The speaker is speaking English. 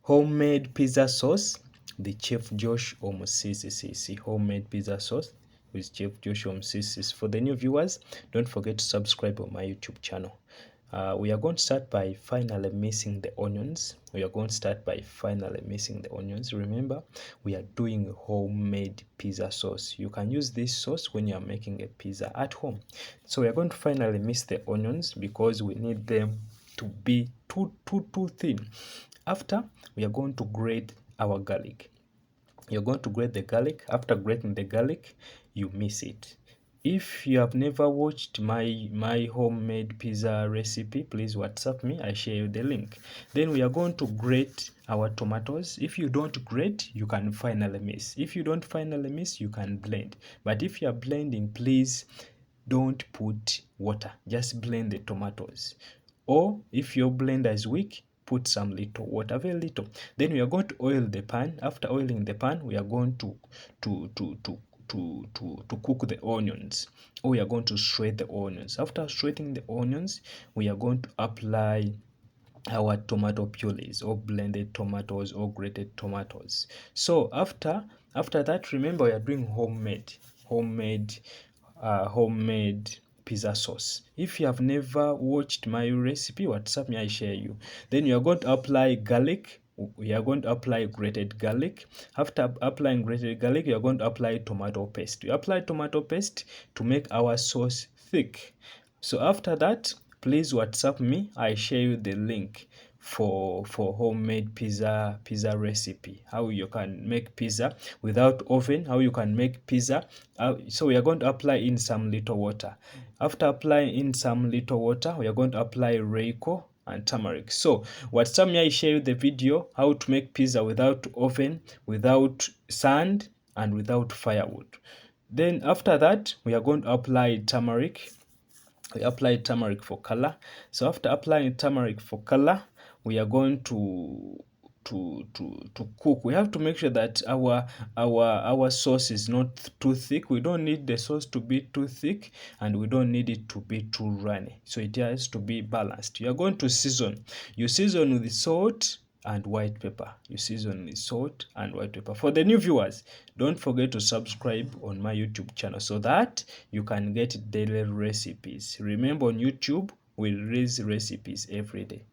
homemade pizza sauce, the Chef Josh Omusisi homemade pizza sauce with Chef Josh Omusisi. For the new viewers, don't forget to subscribe on my YouTube channel. We are going to start by finally mixing the onions. Remember, we are doing homemade pizza sauce. You can use this sauce when you are making a pizza at home. So we are going to finally mix the onions because we need them to be too thin. After, we are going to grate our garlic. You're going to grate the garlic. After grating the garlic, you mix it. If you have never watched my homemade pizza recipe, please WhatsApp me. I share you the link. Then we are going to grate our tomatoes. If you don't grate, you can finally mix. If you don't finally mix, you can blend. But if you are blending, please don't put water. Just blend the tomatoes. Or if your blender is weak, put some little water, very little. Then we are going to oil the pan. After oiling the pan, we are going to cook the onions, or we are going to shred the onions. After shredding the onions, we are going to apply our tomato purees or blended tomatoes or grated tomatoes. So after that, remember we are doing homemade pizza sauce. If you have never watched my recipe, WhatsApp me, I share you. Then you are going to apply garlic. We are going to apply grated garlic. After applying grated garlic, you are going to apply tomato paste. You apply tomato paste to make our sauce thick. So after that, please WhatsApp me. I share you the link for homemade pizza recipe, how you can make pizza without oven, how you can make pizza. So we are going to apply in some little water. After applying in some little water, we are going to apply Reiko and turmeric. So WhatsApp me, I share you the video how to make pizza without oven, without sand, and without firewood. Then after that, we are going to apply turmeric. We apply turmeric for color. So after applying turmeric for color, we are going to cook. We have to make sure that our sauce is not too thick. We don't need the sauce to be too thick, and we don't need it to be too runny. So it has to be balanced. You are going to season. You season with salt and white pepper. For the new viewers, don't forget to subscribe on my YouTube channel so that you can get daily recipes. Remember, on YouTube we release recipes every day.